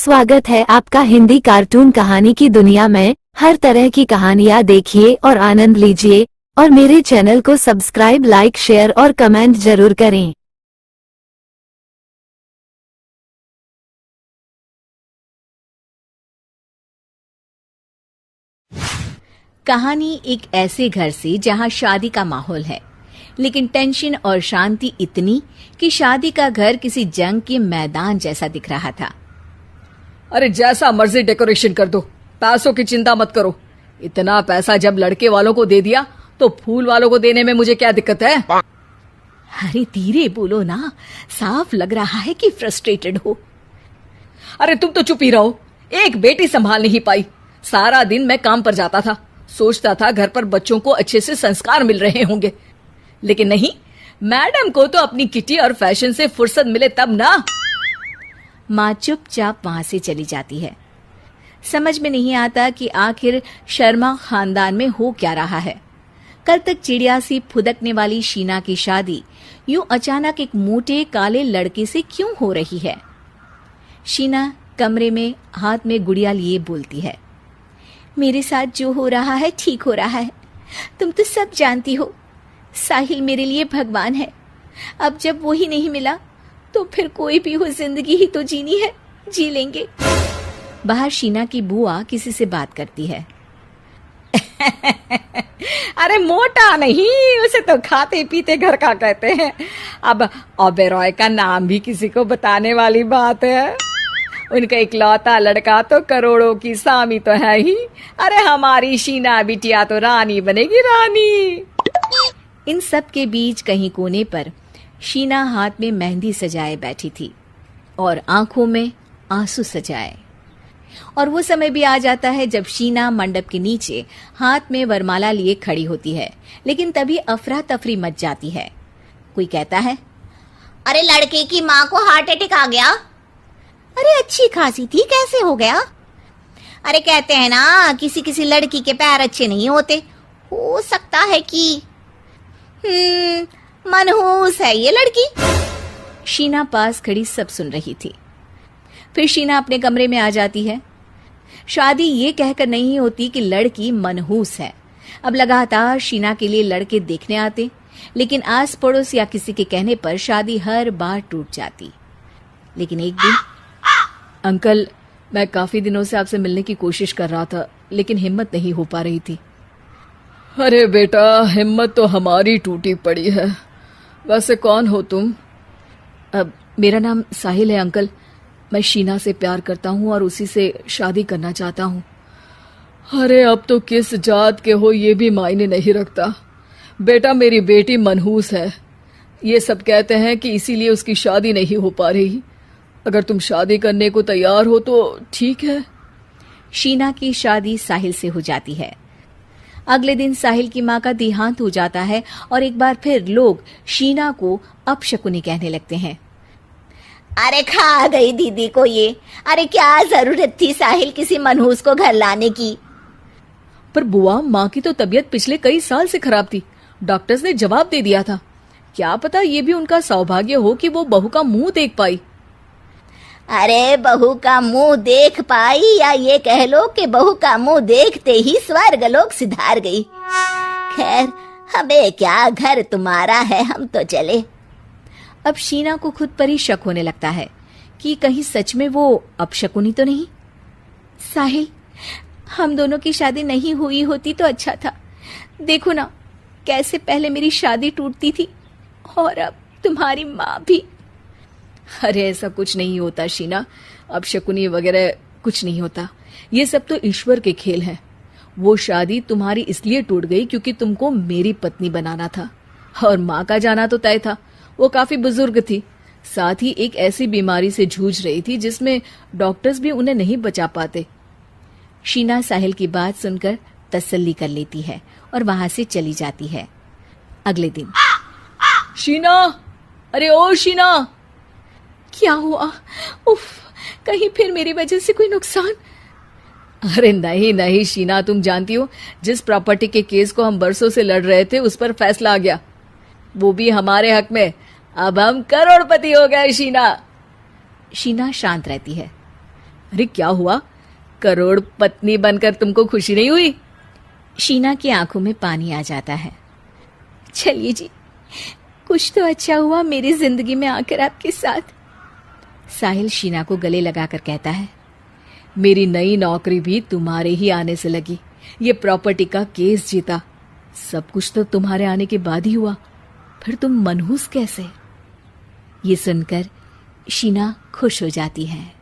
स्वागत है आपका हिंदी कार्टून कहानी की दुनिया में। हर तरह की कहानियाँ देखिए और आनंद लीजिए और मेरे चैनल को सब्सक्राइब, लाइक, शेयर और कमेंट जरूर करें। कहानी एक ऐसे घर से जहां शादी का माहौल है, लेकिन टेंशन और शांति इतनी कि शादी का घर किसी जंग के मैदान जैसा दिख रहा था। अरे जैसा मर्जी डेकोरेशन कर दो, पैसों की चिंता मत करो। इतना पैसा जब लड़के वालों को दे दिया तो फूल वालों को देने में मुझे क्या दिक्कत है? अरे धीरे बोलो ना, साफ लग रहा है कि फ्रस्ट्रेटेड हो। अरे तुम तो चुप ही रहो। एक बेटी संभाल नहीं पाई। सारा दिन मैं काम पर जाता था, सोचता था घर पर बच्चों को अच्छे से संस्कार मिल रहे होंगे, लेकिन नहीं, मैडम को तो अपनी किटी और फैशन से फुर्सत मिले तब ना। माँ चुपचाप वहां से चली जाती है। समझ में नहीं आता कि आखिर शर्मा खानदान में हो क्या रहा है। कल तक चिड़िया सी फुदकने वाली शीना की शादी यूं अचानक एक मोटे काले लड़के से क्यों हो रही है? शीना कमरे में हाथ में गुड़िया लिए बोलती है, मेरे साथ जो हो रहा है ठीक हो रहा है। तुम तो सब जानती हो, साहिल मेरे लिए भगवान है। अब जब वो ही नहीं मिला तो फिर कोई भी हो, जिंदगी ही तो जीनी है, जी लेंगे। बाहर शीना की बुआ किसी से बात करती है। अरे मोटा नहीं, उसे तो खाते पीते घर का कहते हैं। अब ओबेरॉय का नाम भी किसी को बताने वाली बात है। उनका इकलौता लड़का तो करोड़ों की सामी तो है ही। अरे हमारी शीना बिटिया तो रानी बनेगी, रानी। इन सब के बीच कहीं कोने पर शीना हाथ में मेहंदी सजाए बैठी थी और आंखों में आंसू सजाए। और वो समय भी आ जाता है जब शीना मंडप के नीचे हाथ में वरमाला लिए खड़ी होती है, लेकिन तभी अफरा तफरी मच जाती है। कोई कहता है, अरे लड़के की माँ को हार्ट अटैक आ गया। अरे अच्छी खासी थी, कैसे हो गया? अरे कहते हैं ना, किसी किसी लड़की के पैर अच्छे नहीं होते। हो सकता है कि मनहूस है ये लड़की। शीना पास खड़ी सब सुन रही थी। फिर शीना अपने कमरे में आ जाती है। शादी ये कहकर नहीं होती कि लड़की मनहूस है। अब लगातार शीना के लिए लड़के देखने आते, लेकिन आस पड़ोस या किसी के कहने पर शादी हर बार टूट जाती। लेकिन एक दिन, अंकल, मैं काफी दिनों से आपसे मिलने की कोशिश कर रहा था, लेकिन हिम्मत नहीं हो पा रही थी। अरे बेटा, हिम्मत तो हमारी टूटी पड़ी है। वैसे कौन हो तुम? अब मेरा नाम साहिल है अंकल। मैं शीना से प्यार करता हूँ और उसी से शादी करना चाहता हूँ। अरे अब तो किस जात के हो ये भी मायने नहीं रखता। बेटा, मेरी बेटी मनहूस है। ये सब कहते हैं कि इसीलिए उसकी शादी नहीं हो पा रही। अगर तुम शादी करने को तैयार हो तो ठीक है। शीना की शादी साहिल से हो जाती है। अगले दिन साहिल की माँ का देहांत हो जाता है और एक बार फिर लोग शीना को अपशकुनी कहने लगते हैं। अरे खा गई दीदी को ये। अरे क्या जरूरत थी साहिल किसी मनहूस को घर लाने की? पर बुआ, माँ की तो तबीयत पिछले कई साल से खराब थी। डॉक्टर्स ने जवाब दे दिया था। क्या पता ये भी उनका सौभाग्य हो कि वो बहू का मुंह देख पाई। अरे बहू का मुंह देख पाई, या ये कह लो कि बहू का मुंह देखते ही स्वर्ग लोक सिधार गई। खैर, हमें क्या, घर तुम्हारा है, हम तो चले। अब शीना को खुद पर ही शक होने लगता है कि कहीं सच में वो अपशकुनी तो नहीं। साहिल, हम दोनों की शादी नहीं हुई होती तो अच्छा था। देखो ना, कैसे पहले मेरी शादी टूटती थी और अब तुम्हारी माँ भी। अरे ऐसा कुछ नहीं होता शीना, अपशकुनी वगैरह कुछ नहीं होता। ये सब तो ईश्वर के खेल हैं। वो शादी तुम्हारी इसलिए टूट गई क्योंकि तुमको मेरी पत्नी बनाना था, और माँ का जाना तो तय था। वो काफी बुजुर्ग थी, साथ ही एक ऐसी बीमारी से जूझ रही थी जिसमें डॉक्टर्स भी उन्हें नहीं बचा पाते। शीना साहिल की बात सुनकर तसल्ली कर लेती है और वहां से चली जाती है। अगले दिन, शीना, अरे ओ शीना। क्या हुआ? उफ, कहीं फिर मेरी वजह से कोई नुकसान? अरे नहीं नहीं शीना, तुम जानती हो, जिस प्रॉपर्टी के केस को हम बरसों से लड़ रहे थे उस पर फैसला आ गया, वो भी हमारे हक में। अब हम करोड़पति हो गए शीना। शीना शांत रहती है। अरे क्या हुआ, करोड़ पत्नी बनकर तुमको खुशी नहीं हुई? शीना की आंखों में पानी आ जाता है। चलिए जी, कुछ तो अच्छा हुआ मेरी जिंदगी में आकर आपके साथ। साहिल शीना को गले लगाकर कहता है, मेरी नई नौकरी भी तुम्हारे ही आने से लगी, ये प्रॉपर्टी का केस जीता, सब कुछ तो तुम्हारे आने के बाद ही हुआ, फिर तुम मनहूस कैसे? ये सुनकर शीना खुश हो जाती है।